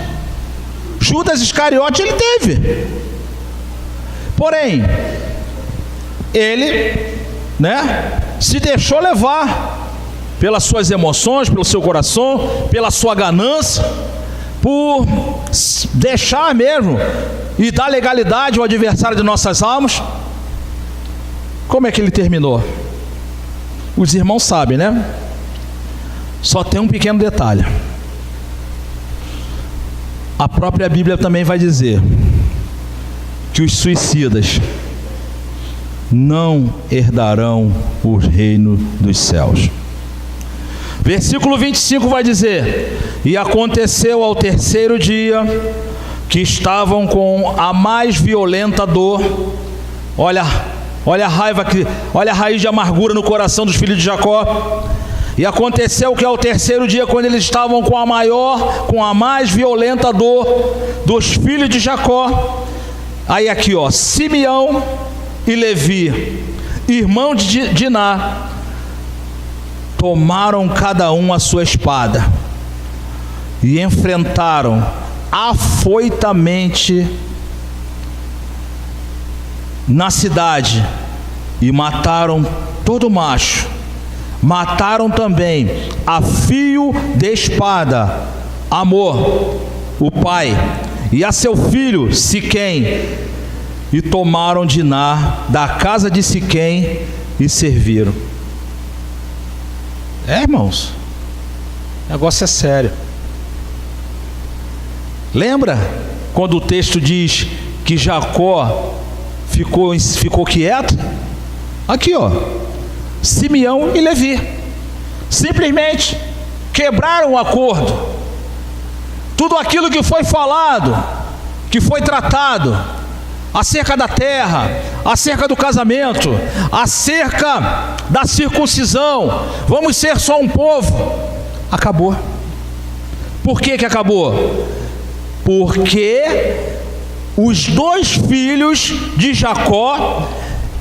Judas Iscariote, ele teve. Porém, ele, se deixou levar pelas suas emoções, pelo seu coração, pela sua ganância, por deixar mesmo e dar legalidade ao adversário de nossas almas. Como é que ele terminou? Os irmãos sabem, Só tem um pequeno detalhe. A própria Bíblia também vai dizer que os suicidas não herdarão o reino dos céus. Versículo 25 vai dizer: e aconteceu ao terceiro dia que estavam com a mais violenta dor. Olha a raiva, olha a raiz de amargura no coração dos filhos de Jacó. E aconteceu que ao terceiro dia, quando eles estavam com a mais violenta dor dos filhos de Jacó, aí aqui Simeão e Levi, irmão de Diná, tomaram cada um a sua espada e enfrentaram afoitamente na cidade e mataram todo macho. Mataram também a fio de espada Amor, o pai, e a seu filho Siquém, e tomaram Diná da casa de Siquém e serviram. Irmãos, o negócio é sério. Lembra quando o texto diz que Jacó ficou quieto? Aqui Simeão e Levi simplesmente quebraram o acordo. Tudo aquilo que foi falado, que foi tratado acerca da terra, acerca do casamento, acerca da circuncisão, vamos ser só um povo, acabou. Por que acabou? Porque os dois filhos de Jacó,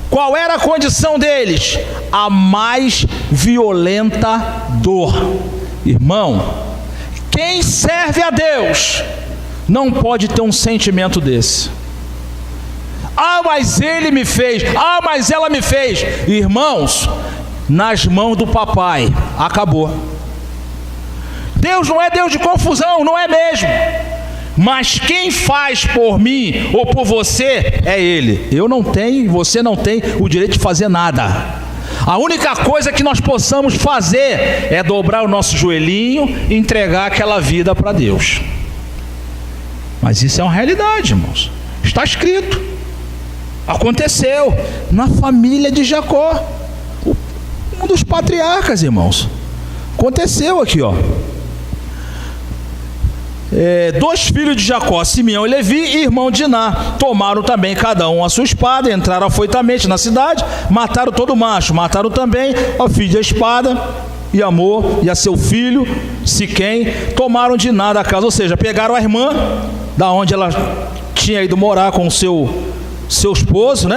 qual era a condição deles? A mais violenta dor. Irmão, quem serve a Deus não pode ter um sentimento desse. Mas ele me fez, mas ela me fez. Irmãos, nas mãos do papai, acabou. Deus não é Deus de confusão, não é mesmo. Mas quem faz por mim ou por você é Ele. Eu não tenho, você não tem o direito de fazer nada. A única coisa que nós possamos fazer é dobrar o nosso joelhinho e entregar aquela vida para Deus. Mas isso é uma realidade, irmãos. Está escrito. Aconteceu na família de Jacó, um dos patriarcas, irmãos. Aconteceu aqui, dois filhos de Jacó, Simeão e Levi, irmão de Diná, tomaram também cada um a sua espada, entraram afoitamente na cidade, mataram todo macho, mataram também o filho de espada e Amor e a seu filho Siquém, tomaram Diná da casa, ou seja, pegaram a irmã da onde ela tinha ido morar com o seu esposo,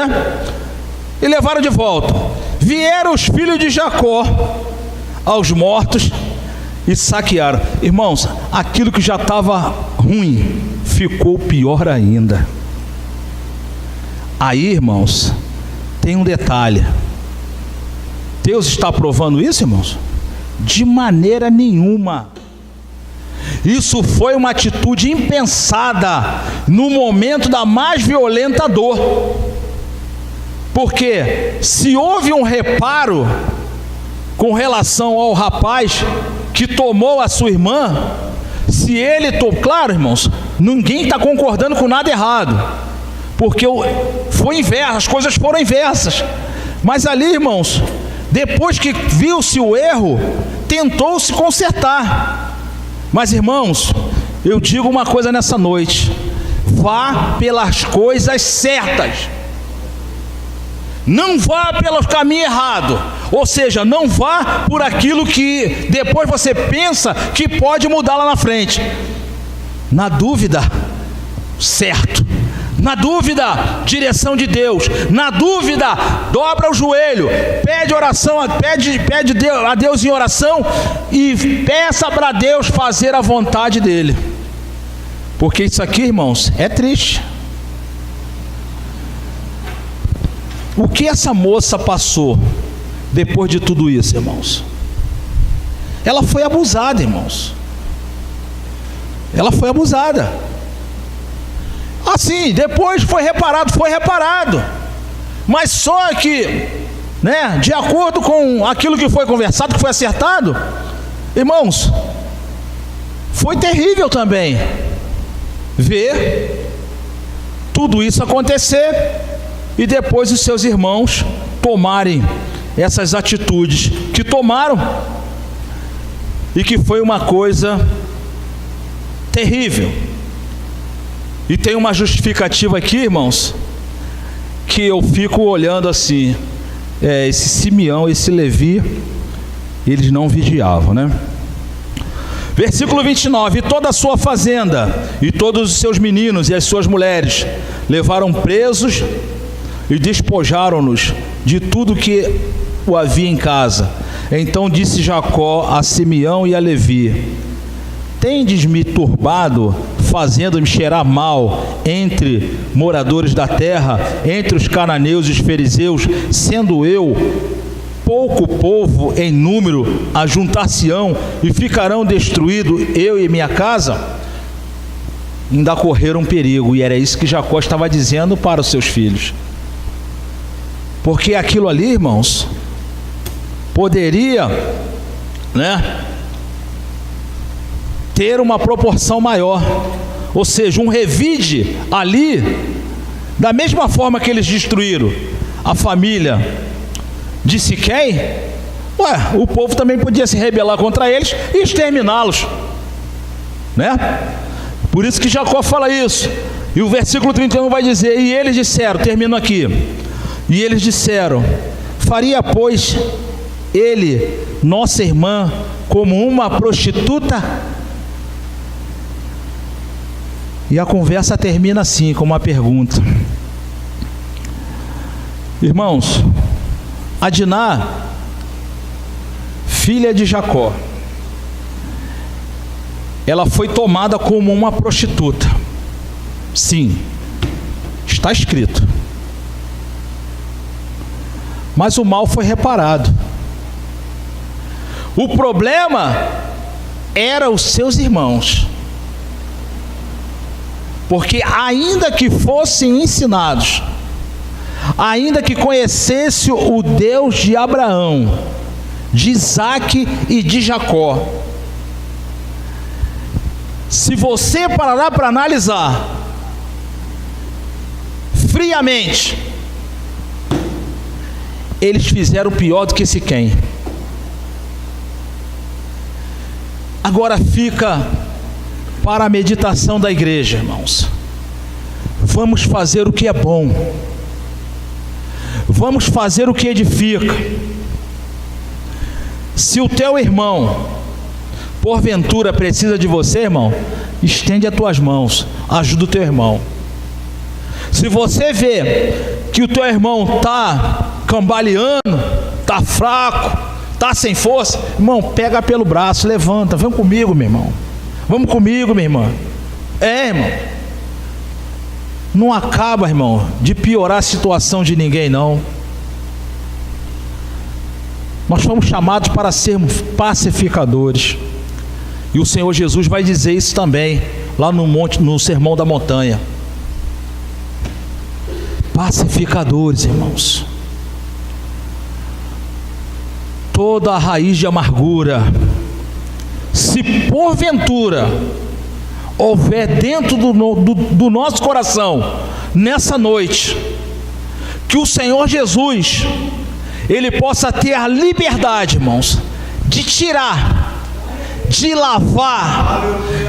e levaram de volta. Vieram os filhos de Jacó aos mortos e saquearam. Irmãos, aquilo que já estava ruim ficou pior ainda. Aí, irmãos, tem um detalhe. Deus está provando isso, irmãos? De maneira nenhuma. Isso foi uma atitude impensada no momento da mais violenta dor. Porque se houve um reparo com relação ao rapaz que tomou a sua irmã, se ele claro, irmãos, ninguém está concordando com nada errado, porque foi inverso, as coisas foram inversas. Mas ali, irmãos, depois que viu-se o erro, tentou se consertar. Mas, irmãos, eu digo uma coisa nessa noite: vá pelas coisas certas. Não vá pelo caminho errado, ou seja, não vá por aquilo que depois você pensa que pode mudar lá na frente. Na dúvida, certo. Na dúvida, direção de Deus. Na dúvida, dobra o joelho, pede oração, pede a Deus em oração e peça para Deus fazer a vontade dele. Porque isso aqui, irmãos, é triste. O que essa moça passou depois de tudo isso, irmãos? Ela foi abusada, irmãos. Ela foi abusada. Assim, depois foi reparado. Mas só que, né, de acordo com aquilo que foi conversado, que foi acertado, irmãos, foi terrível também ver tudo isso acontecer e depois os seus irmãos tomarem essas atitudes que tomaram, e que foi uma coisa terrível. E tem uma justificativa aqui, irmãos, que eu fico olhando assim, esse Simeão, esse Levi, eles não vigiavam, né? Versículo 29, e toda a sua fazenda, e todos os seus meninos e as suas mulheres, levaram presos e despojaram-nos de tudo que o havia em casa. Então disse Jacó a Simeão e a Levi: tendes-me turbado, fazendo-me cheirar mal entre moradores da terra, entre os cananeus e os fariseus, sendo eu pouco povo em número, ajuntar-se-ão e ficarão destruídos eu e minha casa? Ainda correram perigo, e era isso que Jacó estava dizendo para os seus filhos. Porque aquilo ali, irmãos, poderia, né, ter uma proporção maior, ou seja, um revide ali, da mesma forma que eles destruíram a família de Siquém, o povo também podia se rebelar contra eles e exterminá-los, né? Por isso que Jacó fala isso. E o versículo 31 vai dizer: e eles disseram, termino aqui, e eles disseram: faria pois ele nossa irmã como uma prostituta? E a conversa termina assim, com uma pergunta. Irmãos, a Diná, filha de Jacó, ela foi tomada como uma prostituta. Sim, está escrito. Mas o mal foi reparado. O problema era os seus irmãos. Porque ainda que fossem ensinados, ainda que conhecesse o Deus de Abraão, de Isaque e de Jacó, se você parar para analisar friamente, eles fizeram pior do que Siquém. Agora fica para a meditação da igreja, irmãos. Vamos fazer o que é bom. Vamos fazer o que edifica. Se o teu irmão, porventura, precisa de você, irmão, estende as tuas mãos, ajuda o teu irmão. Se você vê que o teu irmão está cambaleando, está fraco, está sem força, irmão, pega pelo braço, levanta, vem comigo, meu irmão. Vamos comigo, minha irmã. Irmão, não acaba, irmão, de piorar a situação de ninguém, não. Nós fomos chamados para sermos pacificadores. E o Senhor Jesus vai dizer isso também, lá no monte, no Sermão da Montanha. Pacificadores, irmãos. Toda a raiz de amargura, se porventura houver dentro do nosso coração, nessa noite, que o Senhor Jesus, Ele possa ter a liberdade, irmãos, de tirar, de lavar,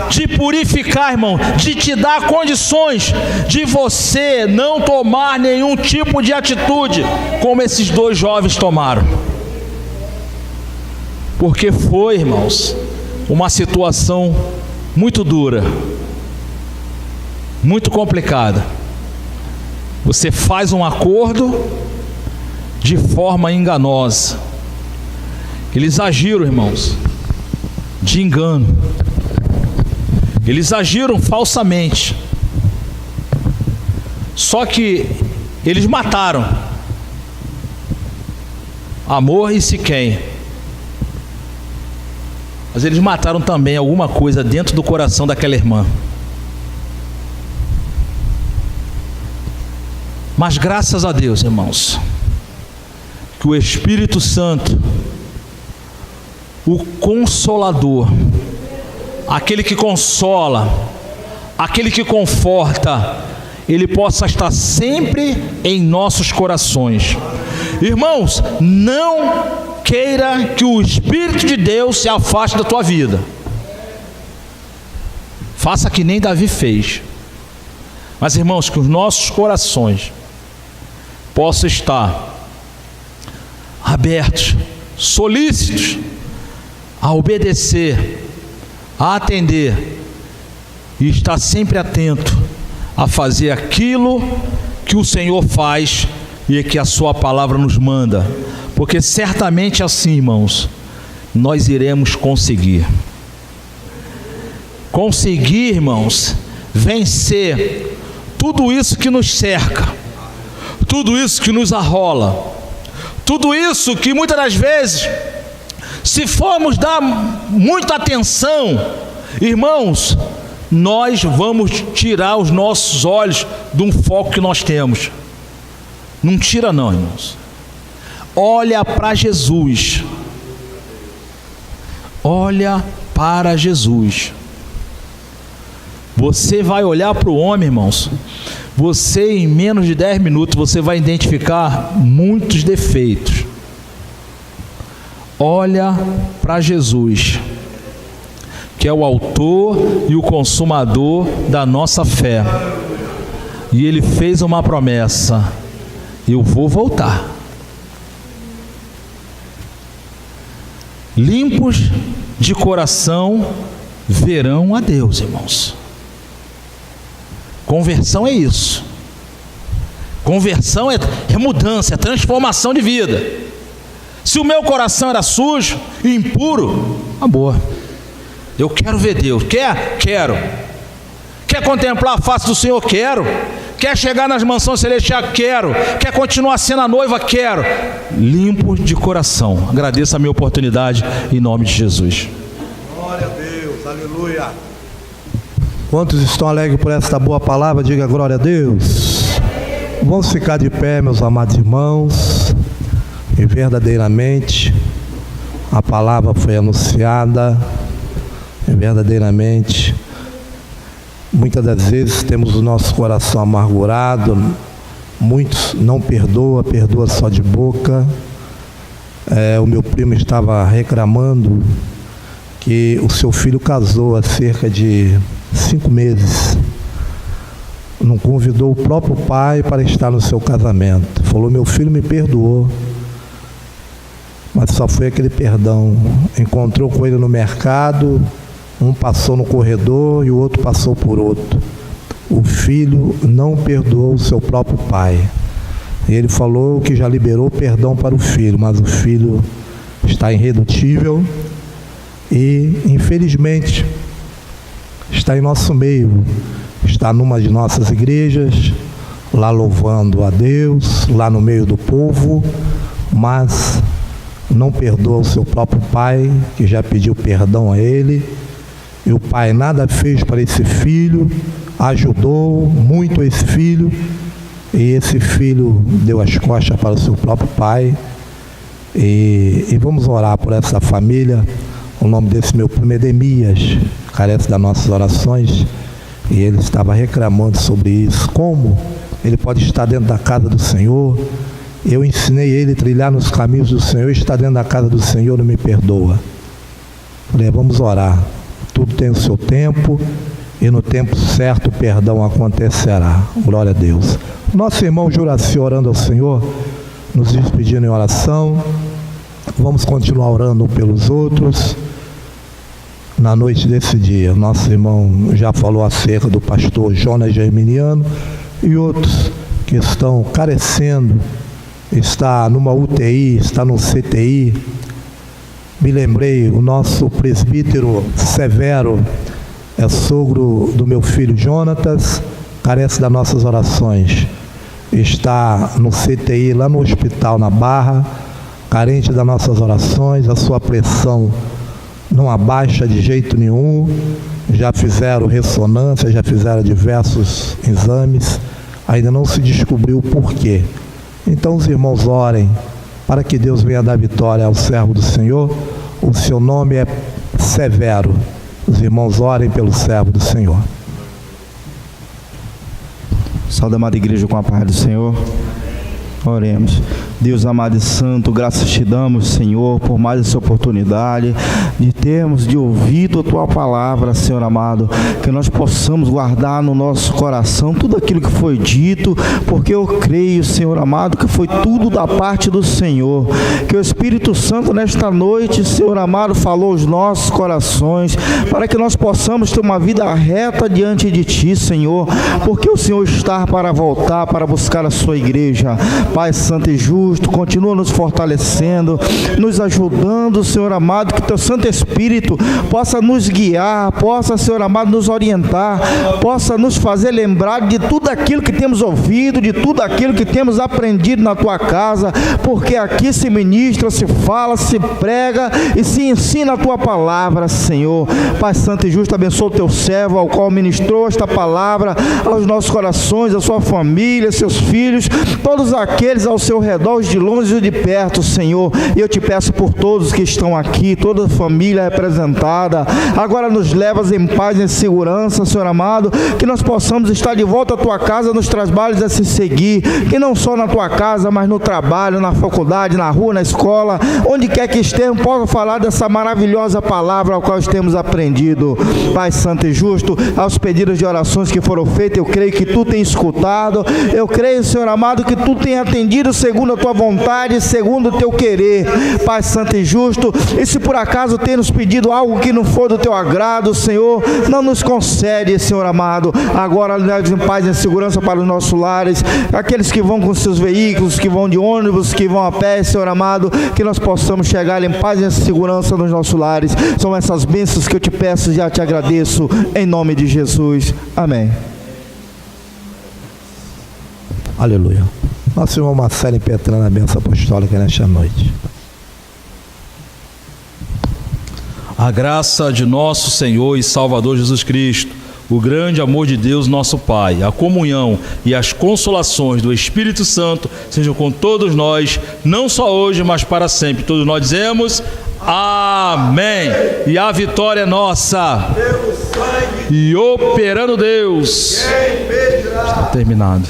de purificar, irmão, de te dar condições de você não tomar nenhum tipo de atitude como esses dois jovens tomaram. Porque foi, irmãos, uma situação muito dura, muito complicada. Você faz um acordo de forma enganosa. Eles agiram, irmãos, de engano. Eles agiram falsamente. Só que eles mataram Hamor e Siquém. Mas eles mataram também alguma coisa dentro do coração daquela irmã. Mas graças a Deus, irmãos, que o Espírito Santo, o Consolador, aquele que consola, aquele que conforta, ele possa estar sempre em nossos corações. Irmãos, não queira que o Espírito de Deus se afaste da tua vida. Faça que nem Davi fez. Mas, irmãos, que os nossos corações possam estar abertos, solícitos a obedecer, a atender e estar sempre atento a fazer aquilo que o Senhor faz e que a sua palavra nos manda, porque certamente assim, irmãos, nós iremos conseguir, irmãos, vencer tudo isso que nos cerca, tudo isso que nos arrola, tudo isso que muitas das vezes, se formos dar muita atenção, irmãos, nós vamos tirar os nossos olhos de um foco que nós temos. Não tira não, irmãos. Olha para Jesus. Olha para Jesus. Você vai olhar para o homem, irmãos. Você, em menos de 10 minutos, você vai identificar muitos defeitos. Olha para Jesus, que é o autor e o consumador da nossa fé. E ele fez uma promessa: eu vou voltar. Limpos de coração verão a Deus, irmãos. Conversão é isso. Conversão é mudança, é transformação de vida. Se o meu coração era sujo e impuro, boa. Eu quero ver Deus. Quero. Quer contemplar a face do Senhor? Quero. Quer chegar nas mansões celestiais? Quero. Quer continuar sendo a noiva? Quero. Limpo de coração. Agradeço a minha oportunidade em nome de Jesus. Glória a Deus, aleluia. Quantos estão alegres por esta boa palavra? Diga glória a Deus. Vamos ficar de pé, meus amados irmãos. E verdadeiramente a palavra foi anunciada. E verdadeiramente muitas das vezes temos o nosso coração amargurado, muitos não perdoa só de boca. O meu primo estava reclamando que o seu filho casou há cerca de 5 meses, não convidou o próprio pai para estar no seu casamento. Falou: meu filho me perdoou, mas só foi aquele perdão. Encontrou com ele no mercado, um passou no corredor e o outro passou por outro. O filho não perdoou o seu próprio pai. E ele falou que já liberou perdão para o filho, mas o filho está irredutível e, infelizmente, está em nosso meio, está numa de nossas igrejas, lá louvando a Deus, lá no meio do povo, mas não perdoa o seu próprio pai, que já pediu perdão a ele. E o pai nada fez para esse filho, ajudou muito esse filho, e esse filho deu as costas para o seu próprio pai. E vamos orar por essa família. O nome desse meu primo Edemias carece das nossas orações, e ele estava reclamando sobre isso. Como ele pode estar dentro da casa do Senhor? Eu ensinei ele a trilhar nos caminhos do Senhor, está dentro da casa do Senhor, não me perdoa. Falei, vamos orar. Tudo tem o seu tempo e no tempo certo o perdão acontecerá. Glória a Deus. Nosso irmão Juraci orando ao Senhor, nos despedindo em oração. Vamos continuar orando pelos outros. Na noite desse dia, nosso irmão já falou acerca do pastor Jonas Germiniano e outros que estão carecendo, está numa UTI, está no CTI. Me lembrei, o nosso presbítero Severo é sogro do meu filho Jonatas, carece das nossas orações. Está no CTI, lá no hospital na Barra, carente das nossas orações, a sua pressão não abaixa de jeito nenhum. Já fizeram ressonância, já fizeram diversos exames, ainda não se descobriu o porquê. Então os irmãos orem para que Deus venha dar vitória ao servo do Senhor. O seu nome é Severo. Os irmãos orem pelo servo do Senhor. Salve, amada igreja, com a paz do Senhor. Oremos. Deus amado e santo, graças te damos, Senhor, por mais essa oportunidade de ouvido a tua palavra, Senhor amado, que nós possamos guardar no nosso coração tudo aquilo que foi dito, porque eu creio, Senhor amado, que foi tudo da parte do Senhor, que o Espírito Santo nesta noite, Senhor amado, falou aos nossos corações, para que nós possamos ter uma vida reta diante de ti, Senhor, porque o Senhor está para voltar, para buscar a sua igreja. Pai santo e justo, continua nos fortalecendo, nos ajudando, Senhor amado, que teu Santo Espírito possa nos guiar, possa, Senhor amado, nos orientar, possa nos fazer lembrar de tudo aquilo que temos ouvido, de tudo aquilo que temos aprendido na tua casa, porque aqui se ministra, se fala, se prega e se ensina a tua palavra, Senhor. Pai santo e justo, abençoa o teu servo, ao qual ministrou esta palavra aos nossos corações, a sua família, seus filhos, todos aqueles ao seu redor, os de longe e os de perto, Senhor. E eu te peço por todos que estão aqui, toda a família representada, agora nos levas em paz e em segurança, Senhor amado, que nós possamos estar de volta à tua casa nos trabalhos a se seguir, que não só na tua casa, mas no trabalho, na faculdade, na rua, na escola, onde quer que estejam, possam falar dessa maravilhosa palavra ao qual temos aprendido. Pai santo e justo, aos pedidos de orações que foram feitos, eu creio que tu tens escutado, eu creio, Senhor amado, que tu tens atendido segundo a tua vontade, segundo o teu querer, Pai santo e justo. E se por acaso tem nos pedido algo que não for do teu agrado, Senhor, não nos concede, Senhor amado. Agora leve em paz e em segurança para os nossos lares, aqueles que vão com seus veículos, que vão de ônibus, que vão a pé, Senhor amado, que nós possamos chegar em paz e em segurança nos nossos lares. São essas bênçãos que eu te peço e já te agradeço, em nome de Jesus. Amém. Aleluia. Nosso irmão Marcelo impetrando a bênção apostólica nesta noite. A graça de nosso Senhor e Salvador Jesus Cristo, o grande amor de Deus nosso Pai, a comunhão e as consolações do Espírito Santo sejam com todos nós, não só hoje, mas para sempre. Todos nós dizemos amém. E a vitória é nossa. E operando Deus. Está terminado.